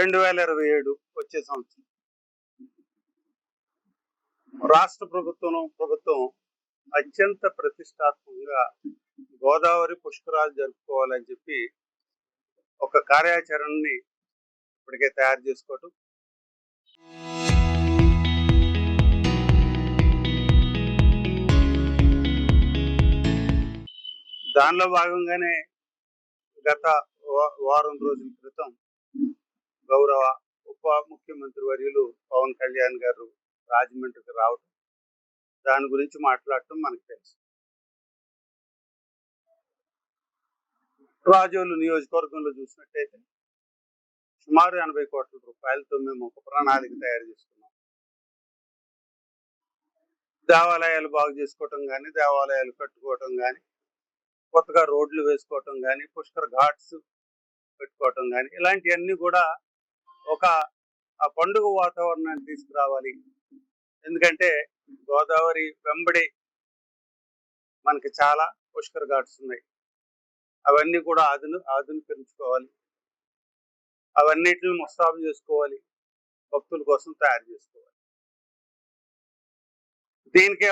2027 వచ్చే సంవత్సరం రాష్ట్ర ప్రభుత్వం అత్యంత ప్రతిష్టాత్మకంగా గోదావరి పుష్కరాలు జరుపుకోవాలని చెప్పి ఒక కార్యాచరణని ఇప్పటికే తయారు చేసుకోవటం, దానిలో భాగంగానే గత వారం రోజుల క్రితం గౌరవ ఉప ముఖ్యమంత్రి వర్యులు పవన్ కళ్యాణ్ గారు రాజమండ్రికి రావటం, దాని గురించి మాట్లాడటం మనకు తెలుసు. రాజోలు నియోజకవర్గంలో చూసినట్టయితే సుమారు 80 కోట్ల రూపాయలతో మేము ఒక ప్రణాళిక తయారు చేసుకున్నాం. దేవాలయాలు బాగు చేసుకోవటం కానీ, దేవాలయాలు కట్టుకోవటం కానీ, కొత్తగా రోడ్లు వేసుకోవటం కానీ, పుష్కర ఘాట్స్ పెట్టుకోవటం కానీ, ఇలాంటివన్నీ కూడా ఒక పండుగ వాతావరణాన్ని తీసుకురావాలి. ఎందుకంటే గోదావరి వెంబడి మనకి చాలా పుష్కర ఘాట్స్ ఉన్నాయి. అవన్నీ కూడా ఆధునీకరించుకోవాలి, అవన్నిటిని ముస్తాబు చేసుకోవాలి, భక్తుల కోసం తయారు చేసుకోవాలి. దీనికే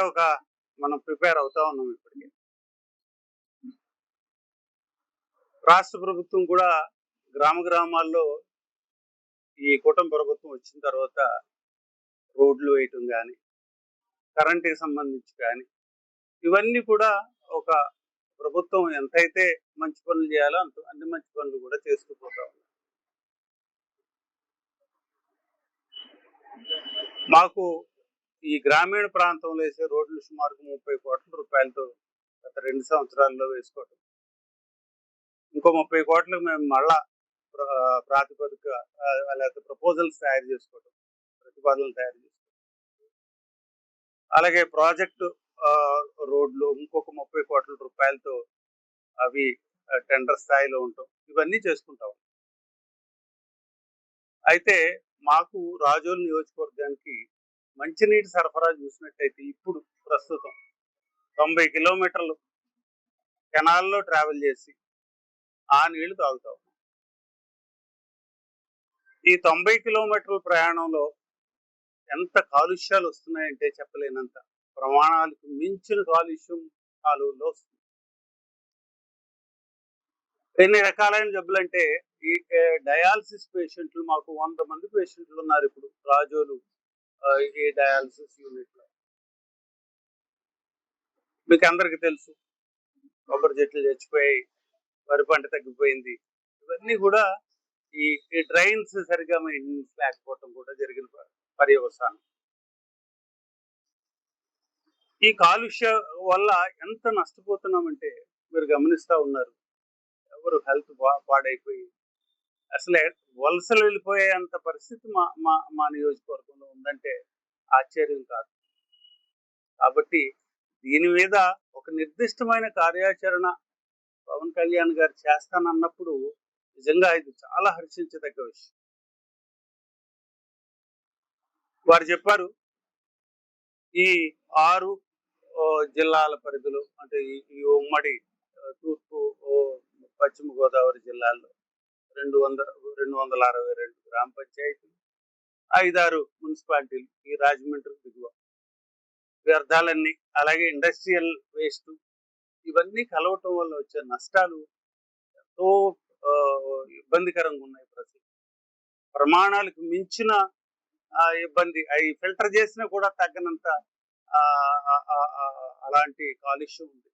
మనం ప్రిపేర్ అవుతా ఉన్నాం. ఇప్పటికే రాష్ట్ర ప్రభుత్వం కూడా గ్రామాల్లో ఈ కూటమి ప్రభుత్వం వచ్చిన తర్వాత రోడ్లు వేయటం కానీ, కరెంటుకి సంబంధించి కానీ, ఇవన్నీ కూడా ఒక ప్రభుత్వం ఎంతైతే మంచి పనులు చేయాలో అన్ని మంచి పనులు కూడా చేసుకుపోతా ఉన్నాయి. మాకు ఈ గ్రామీణ ప్రాంతంలో వేసే రోడ్లు సుమారు 30 కోట్ల రూపాయలతో గత 2 సంవత్సరాల్లో వేసుకోవటం, ఇంకో 30 కోట్లకు మేము మళ్ళా ప్రాతిపదిక లేకపోతే ప్రపోజల్స్ తయారు చేసుకోవటం, ప్రతిపాదనలు తయారు చేసుకోవటం, అలాగే ప్రాజెక్టు రోడ్లు ఇంకొక 30 కోట్ల రూపాయలతో అవి టెండర్ స్థాయిలో ఉంటాం. ఇవన్నీ చేసుకుంటాం. అయితే మాకు రాజోలు నియోజకవర్గానికి మంచినీటి సరఫరా చూసినట్టయితే ఇప్పుడు ప్రస్తుతం 90 కిలోమీటర్లు కెనాల్లో ట్రావెల్ చేసి ఆ నీళ్లు తాగుతాం. ఈ 90 కిలోమీటర్ల ప్రయాణంలో ఎంత కాలుష్యాలు వస్తున్నాయంటే చెప్పలేనంత, ప్రమాణాలకు మించిన కాలుష్యం కాలువల్లో వస్తుంది. ఎన్ని రకాలైన జబ్బులు అంటే ఈ డయాలసిస్ పేషెంట్లు, మాకు 100 మంది పేషెంట్లు ఉన్నారు ఇప్పుడు రాజోలు ఈ డయాలసిస్ యూనిట్ లో. మీకు అందరికి తెలుసు, కొబ్బరి చెట్లు చచ్చిపోయాయి, వరి పంట తగ్గిపోయింది. ఇవన్నీ కూడా ఈ డ్రైన్స్ సరిగా మెయింటెనెన్స్ లేకపోవటం కూడా జరిగిన పర్యవసానం. ఈ కాలుష్య వల్ల ఎంత నష్టపోతున్నామంటే మీరు గమనిస్తూ ఉన్నారు. ఎవరు హెల్త్ పాడైపోయి అసలే వలసలు వెళ్ళిపోయేంత పరిస్థితి మా నియోజకవర్గంలో ఉందంటే ఆశ్చర్యం కాదు. కాబట్టి దీని మీద ఒక నిర్దిష్టమైన కార్యాచరణ పవన్ కళ్యాణ్ గారు చేస్తానన్నప్పుడు నిజంగా ఇది చాలా హర్షించదగ్గ విషయం. వారు చెప్పారు, ఈ 6 జిల్లాల పరిధిలో అంటే ఈ ఉమ్మడి తూర్పు పశ్చిమ గోదావరి జిల్లాల్లో 262 గ్రామ పంచాయతీలు, 5-6 మున్సిపాలిటీలు, ఈ రాజమండ్రి దిగువ వ్యర్థాలన్నీ, అలాగే ఇండస్ట్రియల్ వేస్ట్, ఇవన్నీ కలవటం వల్ల వచ్చే నష్టాలు ఎంతో ఇబ్బందికరంగా ఉన్నాయి. ప్రతి ప్రమాణాలకు మించిన ఇబ్బంది, అవి ఫిల్టర్ చేసినా కూడా తగ్గనంత అలాంటి కాలుష్యం ఉంది.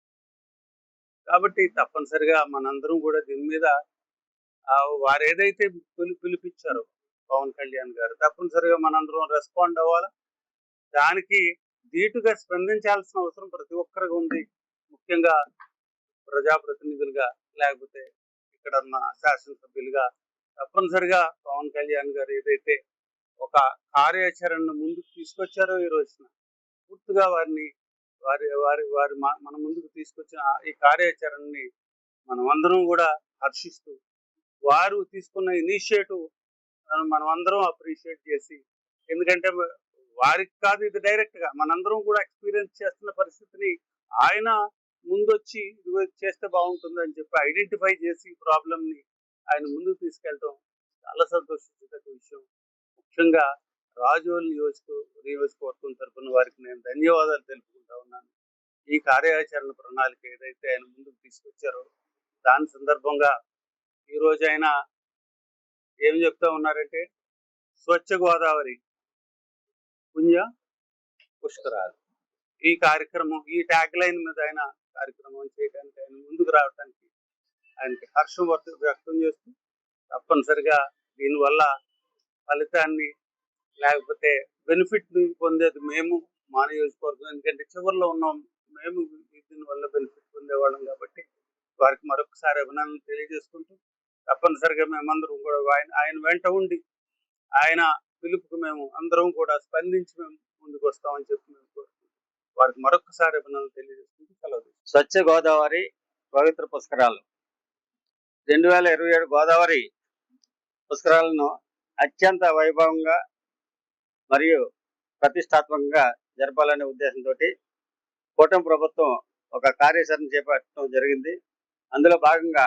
కాబట్టి తప్పనిసరిగా మనందరం కూడా దీని మీద వారు ఏదైతే పిలిపించారో పవన్ కళ్యాణ్ గారు, తప్పనిసరిగా మనందరం రెస్పాండ్ అవ్వాలా. దానికి ధీటుగా స్పందించాల్సిన అవసరం ప్రతి ఒక్కరికి ఉంది. ముఖ్యంగా ప్రజాప్రతినిధులుగా, లేకపోతే ఇక్కడ ఉన్న శాసనసభ్యులుగా తప్పనిసరిగా పవన్ కళ్యాణ్ గారు ఏదైతే ఒక కార్యాచరణను ముందుకు తీసుకొచ్చారో ఈ రోజున పూర్తిగా మన ముందుకు తీసుకొచ్చిన ఈ కార్యాచరణని మనం అందరం కూడా హర్షిస్తూ, వారు తీసుకున్న ఇనిషియేటివ్ మనం అందరం అప్రిషియేట్ చేసి, ఎందుకంటే వారికి కాదు ఇది డైరెక్ట్ గా మనందరం కూడా ఎక్స్పీరియన్స్ చేస్తున్న పరిస్థితిని ఆయన ముందొచ్చి ఇది చేస్తే బాగుంటుంది అని చెప్పి ఐడెంటిఫై చేసి ప్రాబ్లమ్ ని ఆయన ముందుకు తీసుకెళ్ళటం చాలా సంతోషించదగ్గ విషయం. ముఖ్యంగా రాజోలు నియోజకవర్గం తరపున వారికి నేను ధన్యవాదాలు తెలుపుకుంటా ఉన్నాను. ఈ కార్యాచరణ ప్రణాళిక ఏదైతే ఆయన ముందుకు తీసుకొచ్చారో దాని సందర్భంగా ఈరోజు ఆయన ఏం చెప్తా ఉన్నారంటే స్వచ్ఛ గోదావరి పుణ్య పుష్కరాలు ఈ కార్యక్రమం, ఈ ట్యాగ్ లైన్ మీద ఆయన కార్యక్రమం చేయడానికి, ఆయన ముందుకు రావడానికి ఆయనకి హర్షం వ్యక్తం చేస్తూ తప్పనిసరిగా దీనివల్ల ఫలితాన్ని లేకపోతే బెనిఫిట్ పొందేది మేము మా నియోజకవర్గం, ఎందుకంటే చివరిలో ఉన్నాం మేము, దీనివల్ల బెనిఫిట్ పొందేవాళ్ళం కాబట్టి వారికి మరొకసారి అభినందనలు తెలియజేసుకుంటూ తప్పనిసరిగా మేమందరం కూడా ఆయన వెంట ఉండి ఆయన పిలుపుకు మేము అందరం కూడా స్పందించి మేము ముందుకు వస్తామని చెప్పి మేము కోరుకుంటాం. వారికి మరొకసారి అభినందనలు తెలియజేసుకుంటూ సెలవు. స్వచ్ఛ గోదావరి పవిత్ర పుష్కరాలు 2027 గోదావరి పుష్కరాలను అత్యంత వైభవంగా మరియు ప్రతిష్టాత్మకంగా జరపాలనే ఉద్దేశంతో కూటమి ప్రభుత్వం ఒక కార్యాచరణ చేపట్టడం జరిగింది. అందులో భాగంగా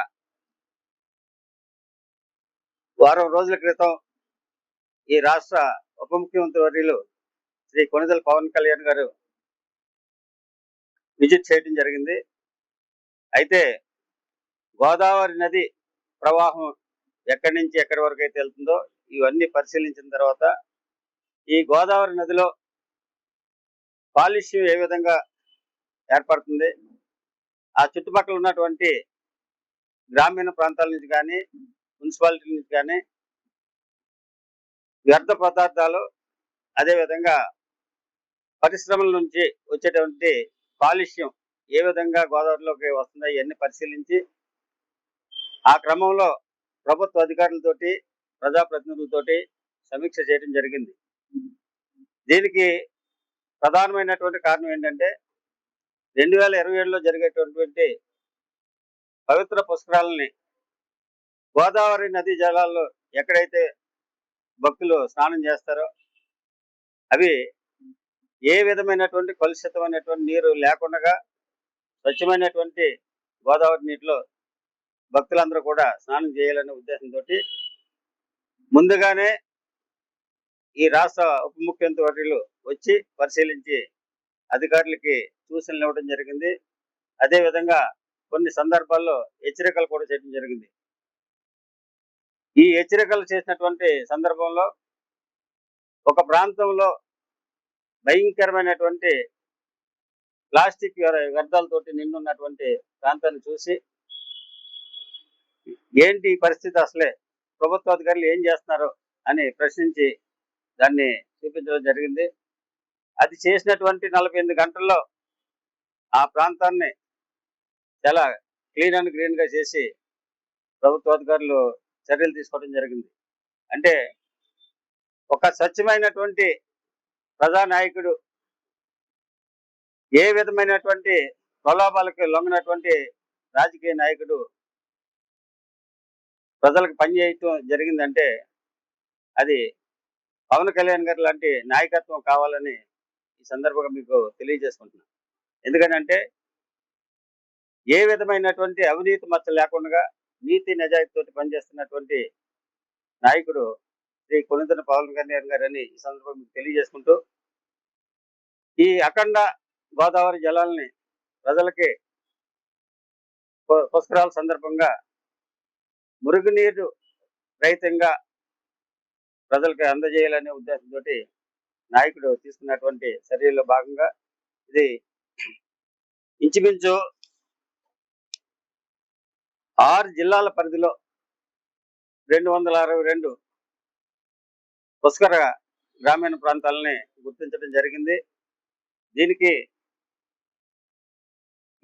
వారం రోజుల క్రితం ఈ రాష్ట్ర ఉప ముఖ్యమంత్రి వర్యులు శ్రీ కొణిదెల పవన్ కళ్యాణ్ గారు విజిట్ చేయడం జరిగింది. అయితే గోదావరి నది ప్రవాహం ఎక్కడి నుంచి ఎక్కడి వరకు అయితే వెళ్తుందో ఇవన్నీ పరిశీలించిన తర్వాత ఈ గోదావరి నదిలో కాలుష్యం ఏ విధంగా ఏర్పడుతుంది, ఆ చుట్టుపక్కల ఉన్నటువంటి గ్రామీణ ప్రాంతాల నుంచి కానీ మున్సిపాలిటీ నుంచి కానీ వ్యర్థ పదార్థాలు, అదేవిధంగా పరిశ్రమల నుంచి వచ్చేటువంటి కాలుష్యం ఏ విధంగా గోదావరిలోకి వస్తుందో ఇవన్నీ పరిశీలించి ఆ క్రమంలో ప్రభుత్వ అధికారులతోటి ప్రజాప్రతినిధులతోటి సమీక్ష చేయడం జరిగింది. దీనికి ప్రధానమైనటువంటి కారణం ఏంటంటే 2027లో జరిగేటటువంటి పవిత్ర పుష్కరాలని గోదావరి నదీ జలాల్లో ఎక్కడైతే భక్తులు స్నానం చేస్తారో అవి ఏ విధమైనటువంటి కలుషితమైనటువంటి నీరు లేకుండా స్వచ్ఛమైనటువంటి గోదావరి నీటిలో భక్తులందరూ కూడా స్నానం చేయాలనే ఉద్దేశంతో ముందుగానే ఈ రాష్ట్ర ఉప ముఖ్యమంత్రి వర్యులు వచ్చి పరిశీలించి అధికారులకి సూచనలు ఇవ్వడం జరిగింది. అదేవిధంగా కొన్ని సందర్భాల్లో హెచ్చరికలు కూడా చేయడం జరిగింది. ఈ హెచ్చరికలు చేసినటువంటి సందర్భంలో ఒక ప్రాంతంలో భయంకరమైనటువంటి ప్లాస్టిక్ వ్యర్థాలతోటి నిండున్నటువంటి ప్రాంతాన్ని చూసి ఏంటి ఈ పరిస్థితి, అసలే ప్రభుత్వ అధికారులు ఏం చేస్తున్నారు అని ప్రశ్నించి దాన్ని చూపించడం జరిగింది. అది చేసినటువంటి 48 గంటల్లో ఆ ప్రాంతాన్ని చాలా క్లీన్ అండ్ గ్రీన్ గా చేసి ప్రభుత్వ అధికారులు చర్యలు తీసుకోవడం జరిగింది. అంటే ఒక స్వచ్ఛమైనటువంటి ప్రజానాయకుడు ఏ విధమైనటువంటి ప్రలోభాలకు లొంగినటువంటి రాజకీయ నాయకుడు ప్రజలకు పనిచేయటం జరిగిందంటే అది పవన్ కళ్యాణ్ గారు లాంటి నాయకత్వం కావాలని ఈ సందర్భంగా మీకు తెలియజేసుకుంటున్నాను. ఎందుకంటే ఏ విధమైనటువంటి అవినీతి మచ్చ లేకుండా నీతి నిజాయితీతో పనిచేస్తున్నటువంటి నాయకుడు శ్రీ కొణిదెల పవన్ కళ్యాణ్ గారని ఈ సందర్భంగా మీకు తెలియజేసుకుంటూ ఈ అఖండ గోదావరి జలాలని ప్రజలకి పుష్కరాల సందర్భంగా మురుగునీరు రహితంగా ప్రజలకు అందజేయాలనే ఉద్దేశంతో నాయకుడు తీసుకున్నటువంటి చర్యల్లో భాగంగా ఇది ఇంచుమించు 6 జిల్లాల పరిధిలో 262 పుష్కర గ్రామీణ ప్రాంతాలని గుర్తించడం జరిగింది. దీనికి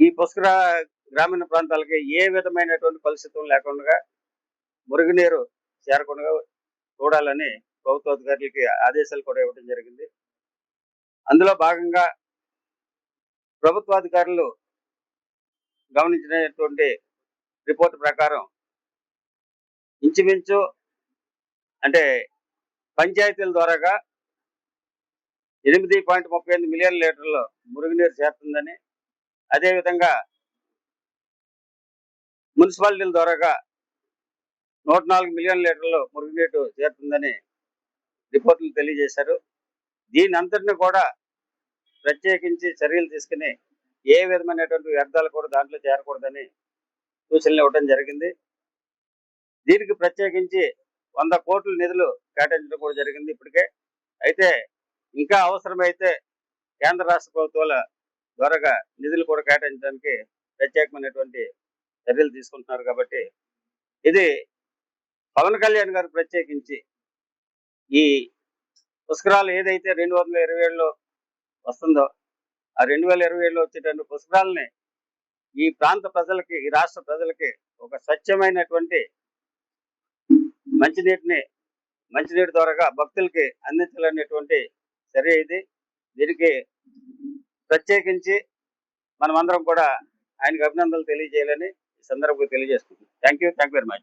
ఈ పుష్కర గ్రామీణ ప్రాంతాలకి ఏ విధమైనటువంటి కలుషితం లేకుండా మురుగునీరు చేరకుండా చూడాలని ప్రభుత్వ అధికారులకి ఆదేశాలు కూడా ఇవ్వడం జరిగింది. అందులో భాగంగా ప్రభుత్వ అధికారులు గమనించినటువంటి రిపోర్ట్ ప్రకారం ఇంచుమించు అంటే పంచాయతీల ద్వారాగా 8.38 మిలియన్ లీటర్లు మురుగునీరు చేరుతుందని, అదేవిధంగా మున్సిపాలిటీల ద్వారాగా 104 మిలియన్ లీటర్లు మురుగునీరు చేరుతుందని రిపోర్టులు తెలియజేశారు. దీని అంతటిని కూడా ప్రత్యేకించి చర్యలు తీసుకుని ఏ విధమైనటువంటి వ్యర్థాలు కూడా దాంట్లో చేరకూడదని సూచనలు ఇవ్వడం జరిగింది. దీనికి ప్రత్యేకించి 100 కోట్ల నిధులు కేటాయించడం కూడా జరిగింది ఇప్పటికే. అయితే ఇంకా అవసరమైతే కేంద్ర రాష్ట్ర ప్రభుత్వాల ద్వారాగా నిధులు కూడా కేటాయించడానికి ప్రత్యేకమైనటువంటి చర్యలు తీసుకుంటున్నారు. కాబట్టి ఇది పవన్ కళ్యాణ్ గారు ప్రత్యేకించి ఈ పుష్కరాలు ఏదైతే 2027లో వస్తుందో ఆ 2027లో వచ్చేటువంటి పుష్కరాలని ఈ ప్రాంత ప్రజలకి, ఈ రాష్ట్ర ప్రజలకి ఒక స్వచ్ఛమైనటువంటి మంచినీటి ద్వారాగా భక్తులకి అందించాలనేటువంటి చర్య ఇది. దీనికి ప్రత్యేకించి మనమందరం కూడా ఆయనకు అభినందనలు తెలియజేయాలని ఈ సందర్భంగా తెలియజేస్తున్నాం. Thank you very much.